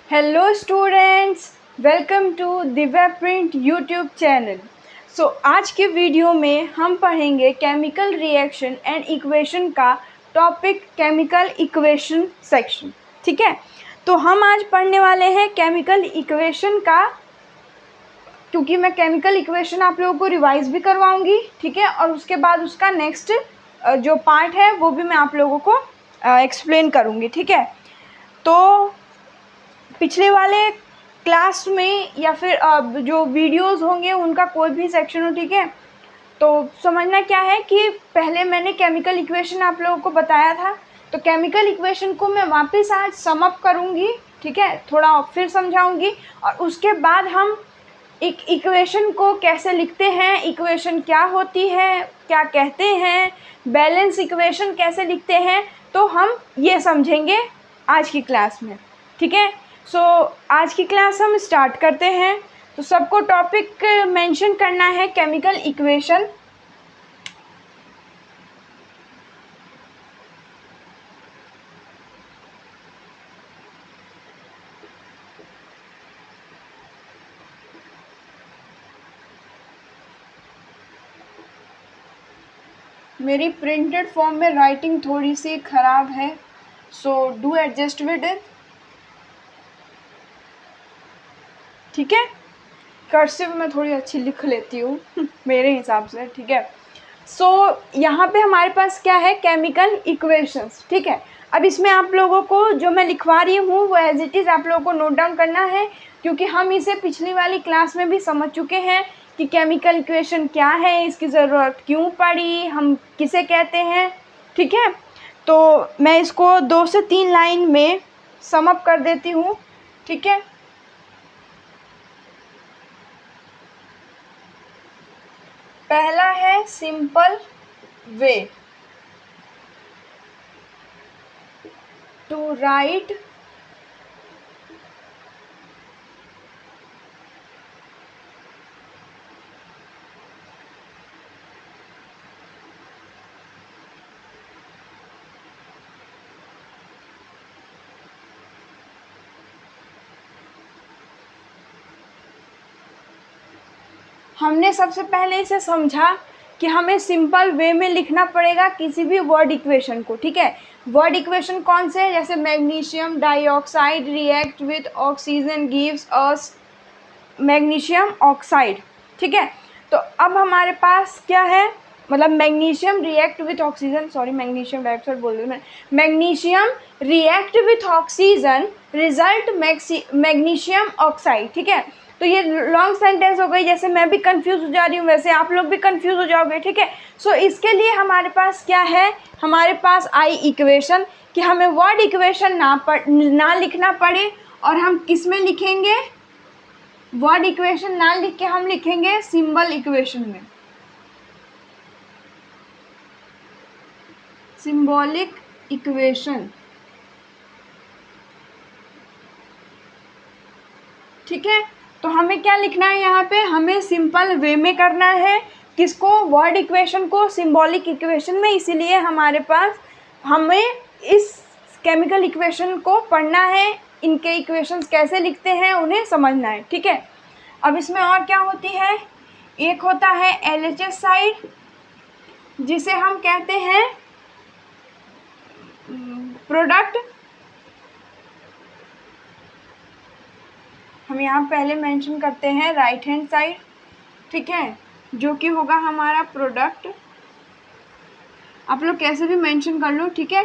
Hello students, welcome to Divya print YouTube channel. आज के video में हम पढ़ेंगे केमिकल रिएक्शन एंड इक्वेशन का टॉपिक केमिकल इक्वेशन सेक्शन। ठीक है, तो हम आज पढ़ने वाले हैं केमिकल इक्वेशन का, क्योंकि मैं केमिकल इक्वेशन आप लोगों को रिवाइज भी करवाऊंगी। ठीक है, और उसके बाद उसका नेक्स्ट जो पार्ट है वो भी मैं आप लोगों को एक्सप्लेन करूँगी। ठीक है, तो पिछले वाले क्लास में या फिर जो वीडियोस होंगे उनका कोई भी सेक्शन हो, ठीक है, तो समझना क्या है कि पहले मैंने केमिकल इक्वेशन आप लोगों को बताया था, तो केमिकल इक्वेशन को मैं वापस आज सम अप करूँगी। ठीक है, थोड़ा फिर समझाऊंगी और उसके बाद हम एक इक्वेशन को कैसे लिखते हैं, इक्वेशन क्या होती है, क्या कहते हैं, बैलेंस इक्वेशन कैसे लिखते हैं, तो हम ये समझेंगे आज की क्लास में। ठीक है, आज की क्लास हम स्टार्ट करते हैं। तो सबको टॉपिक मेंशन करना है केमिकल इक्वेशन। मेरी प्रिंटेड फॉर्म में राइटिंग थोड़ी सी ख़राब है, so do adjust with it. ठीक है, कर्सिव में थोड़ी अच्छी लिख लेती हूँ मेरे हिसाब से। ठीक है, यहाँ पे हमारे पास क्या है, केमिकल इक्वेशंस। ठीक है, अब इसमें आप लोगों को जो मैं लिखवा रही हूँ वो एज इट इज़ आप लोगों को नोट डाउन करना है, क्योंकि हम इसे पिछली वाली क्लास में भी समझ चुके हैं कि केमिकल इक्वेशन क्या है, इसकी ज़रूरत क्यों पड़ी, हम किसे कहते हैं। ठीक है, तो मैं इसको 2 से 3 लाइन में सम अप कर देती हूँ। ठीक है, पहला है सिंपल वे टू राइट हमने सबसे पहले इसे समझा कि हमें सिंपल वे में लिखना पड़ेगा किसी भी वर्ड इक्वेशन को। ठीक है, वर्ड इक्वेशन कौन से है, जैसे magnesium dioxide react with oxygen gives us magnesium oxide. ठीक है, तो अब हमारे पास क्या है, मतलब magnesium react with oxygen, sorry magnesium dioxide बोल रही हूँ मैं, magnesium react with oxygen result magnesium oxide. ठीक है, तो ये लॉन्ग सेंटेंस हो गई, जैसे मैं भी कंफ्यूज हो जा रही हूँ वैसे आप लोग भी कंफ्यूज हो जाओगे। ठीक है, इसके लिए हमारे पास क्या है, हमारे पास आई इक्वेशन, कि हमें वर्ड इक्वेशन ना लिखना पड़े, और हम किस में लिखेंगे, वर्ड इक्वेशन ना लिख के हम लिखेंगे सिंबल इक्वेशन में, सिंबॉलिक इक्वेशन। ठीक है, तो हमें क्या लिखना है यहाँ पे, हमें सिंपल वे में करना है, किसको, वर्ड इक्वेशन को सिंबॉलिक इक्वेशन में। इसीलिए हमारे पास हमें इस केमिकल इक्वेशन को पढ़ना है, इनके इक्वेशंस कैसे लिखते हैं उन्हें समझना है। ठीक है, अब इसमें और क्या होती है, एक होता है LHS साइड, जिसे हम कहते हैं प्रोडक्ट। हम यहाँ पहले मेंशन करते हैं राइट हैंड साइड। ठीक है, जो कि होगा हमारा प्रोडक्ट, आप लोग कैसे भी मेंशन कर लो। ठीक है,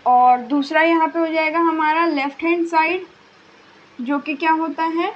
और दूसरा यहाँ पे हो जाएगा हमारा लेफ्ट हैंड साइड, जो कि क्या होता है,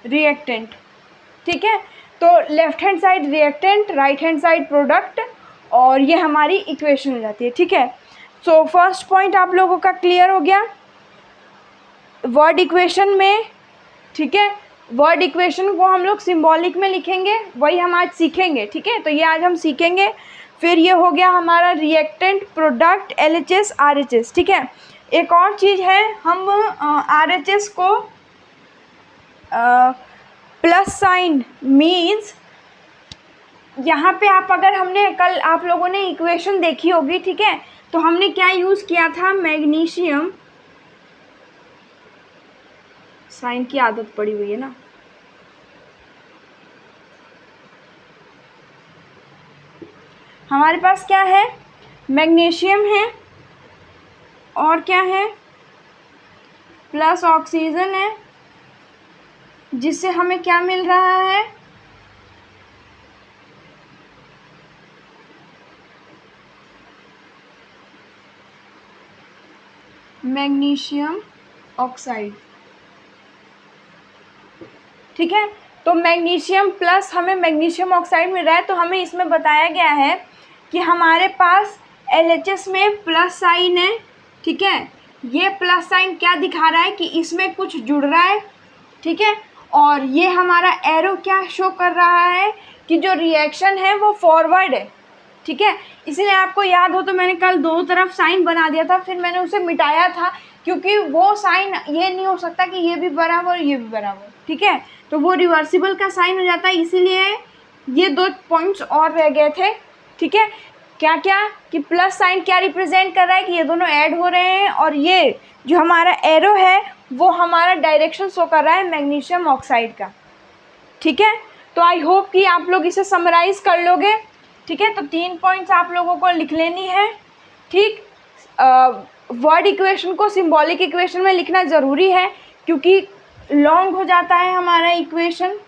रिएक्टेंट। ठीक है, तो left hand side reactant, right hand side product, और ये हमारी इक्वेशन हो जाती है। ठीक है, फर्स्ट पॉइंट आप लोगों का क्लियर हो गया वर्ड इक्वेशन में। ठीक है, वर्ड इक्वेशन को हम लोग सिंबॉलिक में लिखेंगे, वही हम आज सीखेंगे। ठीक है, तो ये आज हम सीखेंगे। फिर ये हो गया हमारा रिएक्टेंट, प्रोडक्ट, LHS RHS। ठीक है, एक और चीज़ है, हम RHS को प्लस साइन मीन्स यहाँ पे आप अगर हमने कल आप लोगों ने इक्वेशन देखी होगी, ठीक है, तो हमने क्या यूज़ किया था, मैग्नीशियम, साइन की आदत पड़ी हुई है ना, हमारे पास क्या है, मैग्नीशियम है और क्या है, प्लस ऑक्सीजन है, जिससे हमें क्या मिल रहा है, मैग्नीशियम ऑक्साइड। ठीक है, तो मैग्नीशियम प्लस हमें मैग्नीशियम ऑक्साइड मिल रहा है, तो हमें इसमें बताया गया है कि हमारे पास LHS में प्लस साइन है। ठीक है, ये प्लस साइन क्या दिखा रहा है कि इसमें कुछ जुड़ रहा है। ठीक है, और ये हमारा एरो क्या शो कर रहा है कि जो रिएक्शन है वो फॉरवर्ड है। ठीक है, इसलिए आपको याद हो तो मैंने कल दो तरफ साइन बना दिया था, फिर मैंने उसे मिटाया था क्योंकि वो साइन ये नहीं हो सकता कि ये भी बराबर और ये भी बराबर। ठीक है, तो वो रिवर्सिबल का साइन हो जाता है, इसीलिए ये दो पॉइंट्स और रह गए थे। ठीक है, क्या क्या कि प्लस साइन क्या रिप्रेजेंट कर रहा है कि ये दोनों ऐड हो रहे हैं, और ये जो हमारा एरो है वो हमारा डायरेक्शन शो कर रहा है मैग्नीशियम ऑक्साइड का। ठीक है, तो आई होप कि आप लोग इसे समराइज कर लोगे। ठीक है, तो 3 पॉइंट्स आप लोगों को लिख लेनी है। ठीक, वर्ड इक्वेशन को सिंबॉलिक इक्वेशन में लिखना ज़रूरी है क्योंकि लॉन्ग हो जाता है हमारा equation.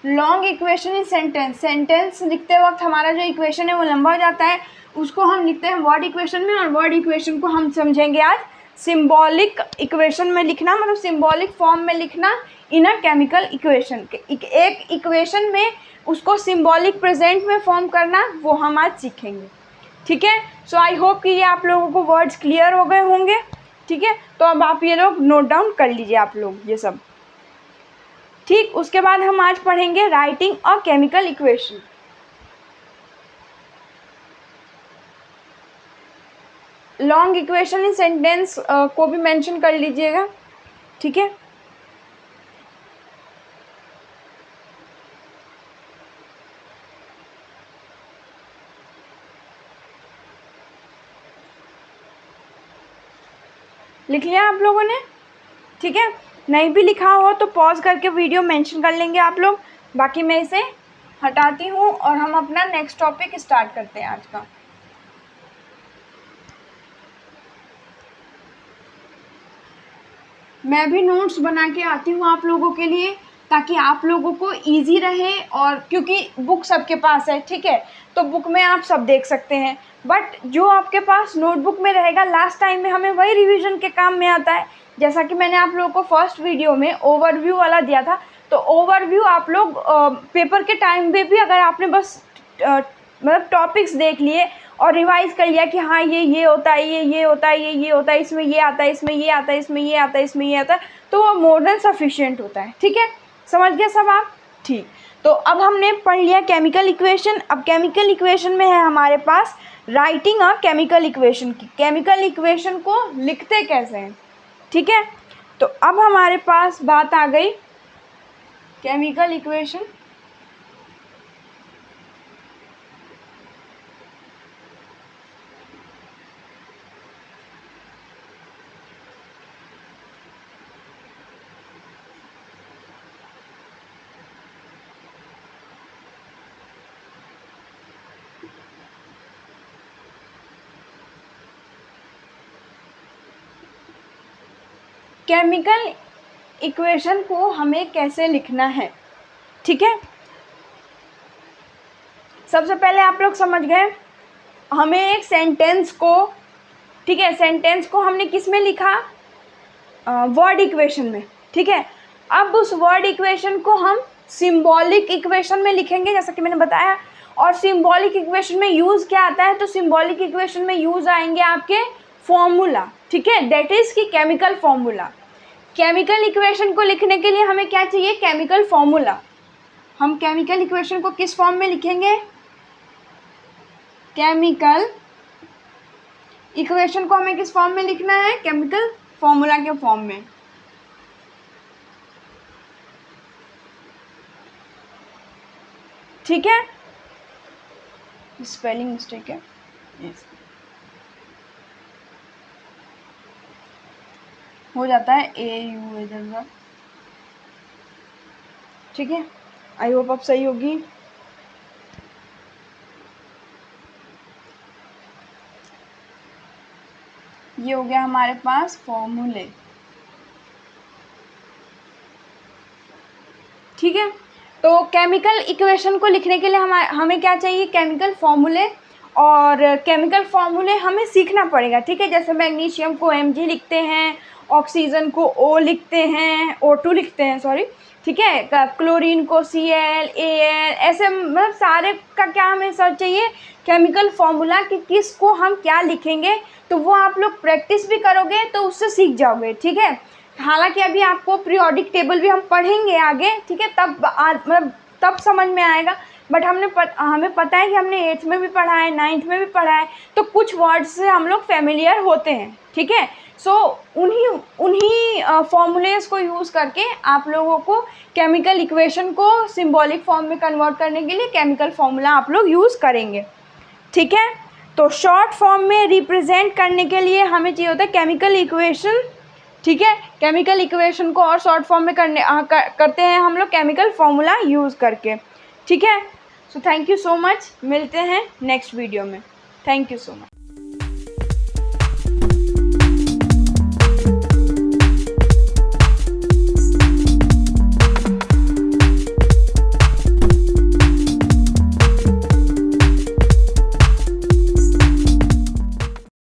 Long equation in sentence, sentence लिखते वक्त हमारा जो इक्वेशन है वो लंबा हो जाता है, उसको हम लिखते हैं वर्ड इक्वेशन में, और वर्ड इक्वेशन को हम समझेंगे आज सिंबॉलिक इक्वेशन में लिखना, मतलब सिंबॉलिक फॉर्म में लिखना इन अ केमिकल इक्वेशन। एक इक्वेशन में उसको सिंबॉलिक प्रेजेंट में फॉर्म करना, वो हम आज सीखेंगे। ठीक है, सो आई होप कि ये आप लोगों को वर्ड्स क्लियर हो गए होंगे। ठीक है, तो अब आप ये लोग नोट डाउन कर लीजिए आप लोग ये सब। ठीक, उसके बाद हम आज पढ़ेंगे writing a chemical equation. Long equation in sentence को भी मेंशन कर लीजिएगा। ठीक है, लिख लिया आप लोगों ने? ठीक है, नहीं भी लिखा हो तो पॉज करके वीडियो मेंशन कर लेंगे आप लोग। बाकी मैं इसे हटाती हूँ और हम अपना नेक्स्ट टॉपिक स्टार्ट करते हैं आज का। मैं भी नोट्स बना के आती हूँ आप लोगों के लिए ताकि आप लोगों को इजी रहे, और क्योंकि बुक सबके पास है। ठीक है, तो बुक में आप सब देख सकते हैं, बट जो आपके पास नोटबुक में रहेगा लास्ट टाइम में हमें वही रिवीजन के काम में आता है। जैसा कि मैंने आप लोगों को फर्स्ट वीडियो में ओवरव्यू वाला दिया था, तो ओवरव्यू आप लोग पेपर के टाइम पे भी अगर आपने बस मतलब टॉपिक्स देख लिए और रिवाइज कर लिया कि हाँ ये होता है, ये होता है, ये होता है, इसमें ये आता है, इसमें ये आता है, इसमें ये आता है, इसमें ये आता है, तो वो मोर देन सफिशिएंट होता है। ठीक है, समझ गए सब आप? ठीक, तो अब हमने पढ़ लिया केमिकल इक्वेशन। अब केमिकल इक्वेशन में है हमारे पास राइटिंग अ केमिकल इक्वेशन की, केमिकल इक्वेशन को लिखते कैसे हैं। ठीक है, तो अब हमारे पास बात आ गई केमिकल इक्वेशन। केमिकल इक्वेशन को हमें कैसे लिखना है। ठीक है, सबसे पहले आप लोग समझ गए, हमें एक सेंटेंस को, ठीक है, सेंटेंस को हमने किस में लिखा, वर्ड इक्वेशन में। ठीक है, अब उस वर्ड इक्वेशन को हम सिंबॉलिक इक्वेशन में लिखेंगे जैसा कि मैंने बताया। और सिंबॉलिक इक्वेशन में यूज़ क्या आता है, तो सिंबॉलिक इक्वेशन में यूज़ आएंगे आपके फॉर्मूला। ठीक है, दैट इज़ की केमिकल फॉर्मूला। केमिकल इक्वेशन को लिखने के लिए हमें क्या चाहिए, केमिकल फॉर्मूला। हम केमिकल इक्वेशन को किस फॉर्म में लिखेंगे, केमिकल इक्वेशन को हमें किस फॉर्म में लिखना है, केमिकल फॉर्मूला के फॉर्म में। ठीक है, स्पेलिंग मिस्टेक है। yes. हो जाता है AU इधर उधर। ठीक है, आई होप अब सही होगी। ये हो गया हमारे पास फॉर्मूले। ठीक है, तो केमिकल इक्वेशन को लिखने के लिए हमें क्या चाहिए, केमिकल फॉर्मूले। और केमिकल फॉर्मूले हमें सीखना पड़ेगा। ठीक है, जैसे मैग्नीशियम को Mg लिखते हैं, ऑक्सीजन को O लिखते हैं, O2 लिखते हैं, सॉरी। ठीक है, क्लोरीन को Cl, Al, ऐसे मतलब सारे का क्या हमें सर चाहिए, केमिकल फॉर्मूला कि किसको हम क्या लिखेंगे। तो वो आप लोग प्रैक्टिस भी करोगे तो उससे सीख जाओगे। ठीक है, हालांकि अभी आपको पीरियोडिक टेबल भी हम पढ़ेंगे आगे। ठीक है, तब मतलब तब समझ में आएगा। बट हमें पता है कि हमने 8th में भी पढ़ा है, 9th में भी पढ़ा है, तो कुछ वर्ड्स से हम लोग फेमिलियर होते हैं। ठीक है, सो उन्हीं फॉर्मूलेस को यूज़ करके आप लोगों को केमिकल इक्वेशन को सिंबॉलिक फॉर्म में कन्वर्ट करने के लिए केमिकल फॉर्मूला आप लोग यूज़ करेंगे। ठीक है, तो शॉर्ट फॉर्म में रिप्रेजेंट करने के लिए हमें चाहिए होता है केमिकल इक्वेशन। ठीक है, केमिकल इक्वेशन को और शॉर्ट फॉर्म में करते हैं हम लोग केमिकल फॉर्मूला यूज़ करके। ठीक है, so thank you so much, मिलते हैं नेक्स्ट वीडियो में। Thank you so much.